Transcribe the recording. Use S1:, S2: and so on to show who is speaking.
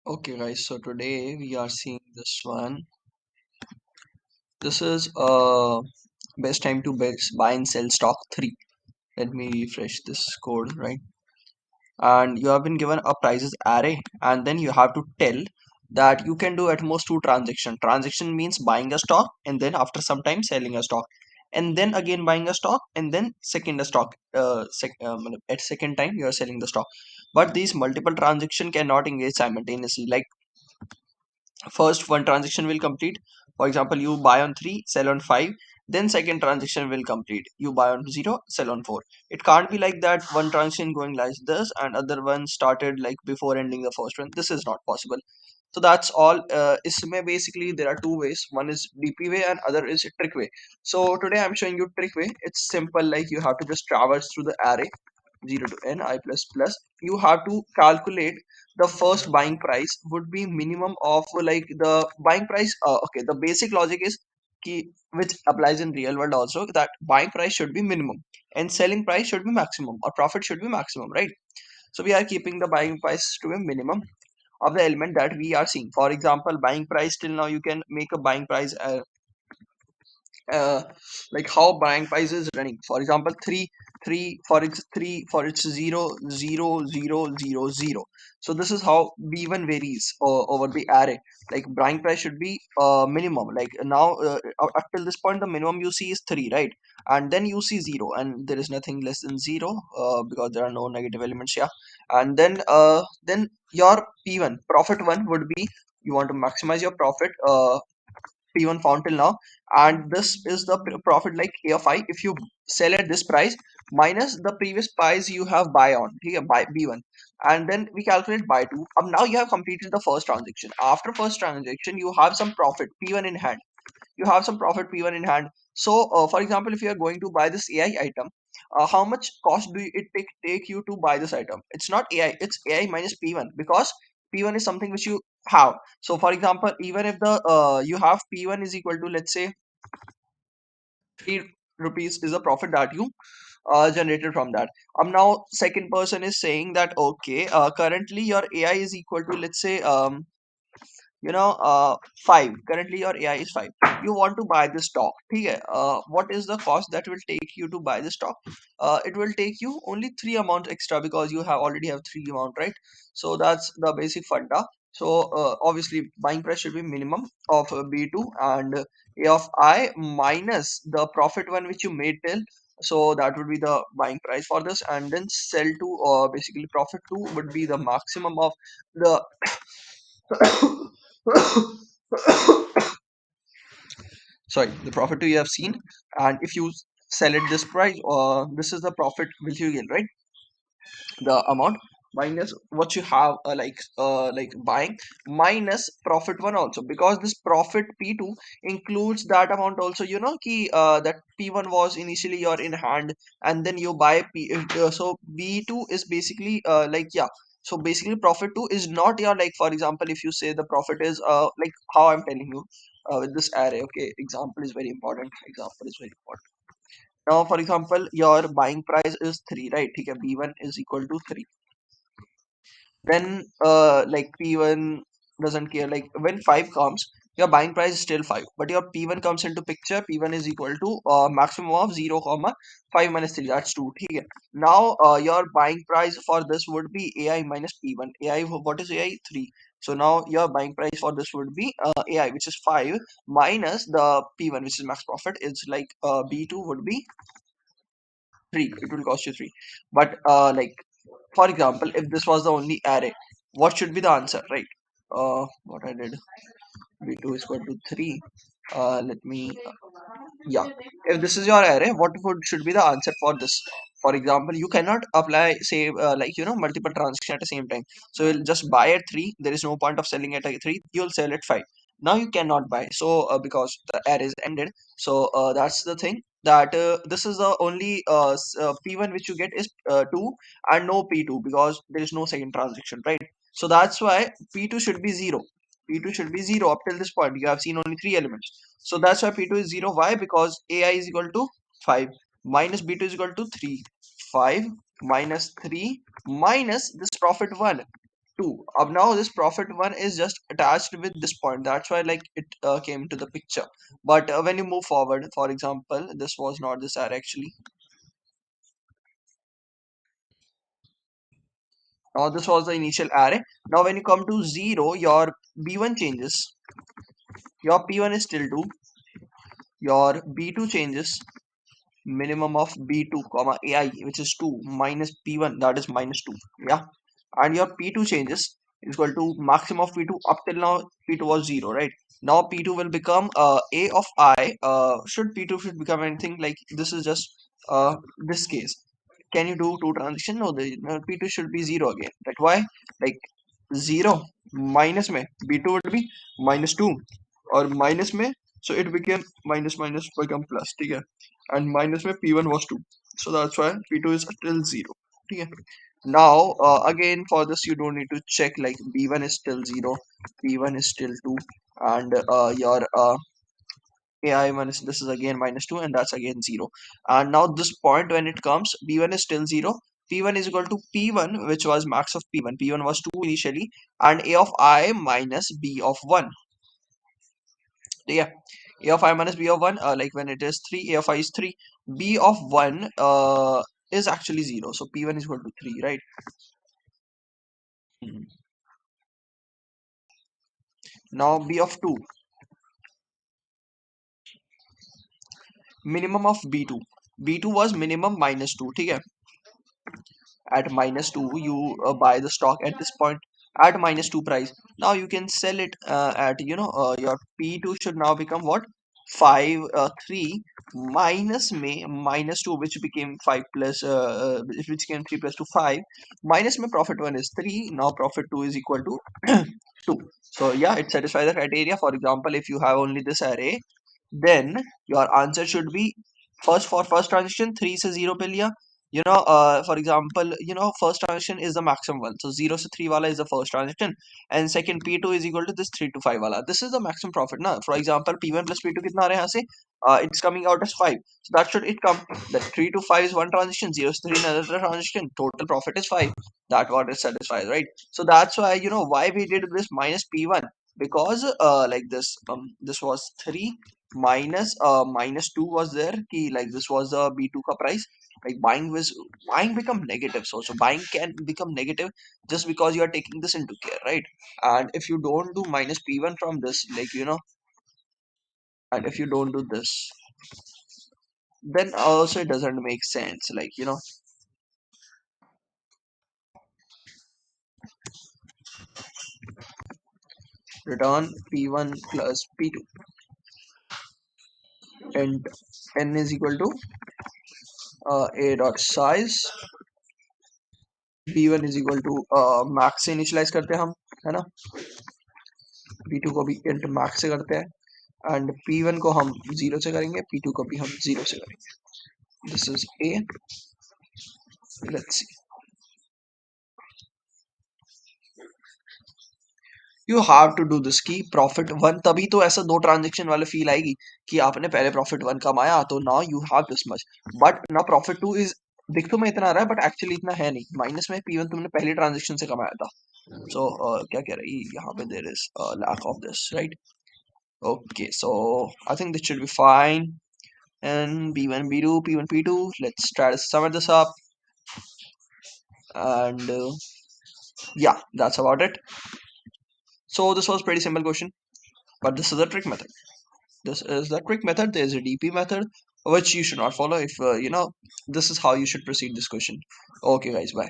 S1: Okay, guys, so today we are seeing this one. This is best time to buy and sell stock 3. Let me refresh this code, right? And you have been given a prices array, and then you have to tell that you can do at most 2 transaction. Transaction means buying a stock and then after some time selling a stock, and then again buying a stock and then second a stock. At second time you are selling the stock, but these multiple transaction cannot engage simultaneously. Like first one transaction will complete, for example you buy on 3 sell on 5, then second transaction will complete, you buy on 0 sell on 4. It can't be like that one transaction going like this and other one started like before ending the first one. This is not possible. So that's all. Isme basically there are two ways, one is DP way and other is trick way. So today I'm showing you trick way. It's simple, like you have to just traverse through the array 0 to n I plus plus. You have to calculate the first buying price would be minimum of like the buying price. Okay, the basic logic is key, which applies in real world also, that buying price should be minimum and selling price should be maximum, or profit should be maximum, right? So we are keeping the buying price to a minimum of the element that we are seeing. For example, buying price, till now you can make a buying price uh, like how buying price is running. For example, 3 for its 0 0 0 0 0. So this is how b1 varies over the array. Like buying price should be minimum. Like now up till this point the minimum you see is 3, right? And then you see 0 and there is nothing less than 0 because there are no negative elements. Yeah. And then your p1 profit 1 would be, you want to maximize your profit, P1 found till now, and this is the profit like A of I. If you sell at this price minus the previous price you have buy on here, buy B1, and then we calculate buy 2. Now you have completed the first transaction. After first transaction you have some profit P1 in hand. You have some profit P1 in hand. So for example, if you are going to buy this AI item, how much cost do it take you to buy this item? It's not AI, it's AI minus P1, because P1 is something which you have. So for example, even if the you have P1 is equal to, let's say, 3 rupees is the profit that you generated from that. Now second person is saying that okay, currently your AI is equal to, let's say, 5. Currently your AI is 5. You want to buy this stock. Okay, what is the cost that will take you to buy the stock? It will take you only 3 amount extra because you have already have 3 amount, right? So that's the basic funda. So obviously buying price should be minimum of B2 and A of I minus the profit one which you made till. So that would be the buying price for this, and then sell to, basically profit 2 would be the maximum of the sorry, the profit you have seen. And if you sell at this price, this is the profit which you get, right? The amount minus what you have, like buying, minus profit one also, because this profit P2 includes that amount also, that P1 was initially your in hand, and then you buy so B2 is basically so basically profit 2 is not your, like for example, if you say the profit is like how I'm telling you with this array. Okay, example is very important. Example is very important. Now for example, your buying price is 3, right? Okay, B1 is equal to 3. Then like P1 doesn't care. Like when 5 comes, your buying price is still 5, but your P1 comes into picture. P1 is equal to maximum of 0 comma 5 minus 3, that's 2. Okay. Now your buying price for this would be AI minus P1. AI, what is AI? 3. So now your buying price for this would be AI, which is 5, minus the P1, which is max profit. It's like B2 would be 3. It will cost you 3. But like for example, if this was the only array, what should be the answer, right? What I did, b2 is equal to 3. Let me Yeah, if this is your array, what would should be the answer for this? For example, you cannot apply, say, multiple transactions at the same time. So you'll just buy at 3. There is no point of selling at 3. You'll sell at 5. Now you cannot buy, so because the array is ended. So that's the thing, that this is the only P1 which you get is 2, and no P2, because there is no second transaction, right? So that's why P2 should be 0. P2 should be 0 up till this point. You have seen only 3 elements. So that's why P2 is 0. Why? Because AI is equal to 5 minus B2 is equal to 3. 5 minus 3 minus this profit 1. 2. Now this profit 1 is just attached with this point. That's why like it came to the picture. But when you move forward, for example, this was not this array actually. Now this was the initial array. Now when you come to 0, your B1 changes. Your P1 is still 2. Your B2 changes. Minimum of B2 comma AI, which is 2 minus P1, that is minus 2. Yeah. And your P2 changes is equal to maximum of P2. Up till now P2 was 0, right? Now P2 will become A of I. Should P2 should become anything like this is just this case. Can you do two transition? No, no, P2 should be 0 again. That why? Like 0 minus में B2 would be minus 2 और minus में so it became minus minus become plus. ठीक है? And minus में P1 was 2. So that's why P2 is still 0. ठीक है? Now again for this you don't need to check like B1 is still 0, P1 is still 2, and your AI minus this is again minus 2, and that's again 0. And now this point when it comes, B1 is still 0, P1 is equal to P1, which was max of P1. P1 was 2 initially, and A of I minus B of 1. Yeah, A of I minus B of 1, like when it is 3, A of I is 3, B of 1 is actually 0. So P1 is equal to 3, right? Mhm. Now B of 2, minimum of B2. B2 was minimum minus 2, ठीक है? At minus 2 you buy the stock at this point at minus 2 price. Now you can sell it at your P2 should now become what 5 3 minus may minus 2, which became 5 plus which became 3 plus 2 5 minus may profit 1 is 3. Now profit 2 is equal to 2. So yeah, it satisfies the criteria. For example, if you have only this array, then your answer should be first for first transition 3 से 0 पे लिया. For example, first transition is the maximum one, so 0 से 3 wala is the first transition, and second P2 is equal to this 3 to 5 wala. This is the maximum profit ना. For example, P1 plus P2 कितना आ रहा है यहाँ से? It's coming out as 5, so that should it come that 3 to 5 is one transition, 0 to 3 another transition, total profit is 5. That what it satisfies, right? So that's why why we did this minus P1, because like this was 3 minus minus 2 was there key, like this was the B2 ka price. Like buying become negative, so buying can become negative just because you are taking this into care, right? And if you don't do minus P1 from this, like and if you don't do this, then also it doesn't make sense, like return P1 plus P2, and n is equal to a dot size, P1 is equal to max से initialise करते हैं हम, है ना? P2 को भी int max से करते हैं, एंड P1 को हम 0 से करेंगे, P2 को भी हम 0 से करेंगे. This is A. Let's see. You have to do this की profit 1, तभी तो ऐसा दो ट्रांजेक्शन वाले फील आएगी कि आपने पहले profit 1 कमाया तो now you have this much, but now profit 2 is दिख तो में इतना आ रहा है but actually इतना है नहीं. माइनस में P1 तुमने पहली ट्रांजेक्शन से कमाया था. So क्या कह रही यहाँ पे there is a lack of this, right? Okay, so I think this should be fine. And B1 B2 P1 P2, let's try to sum this up, and yeah, that's about it. So this was pretty simple question, but this is a trick method. This is the trick method. There is a DP method which you should not follow. If this is how you should proceed this question. Okay, guys, bye.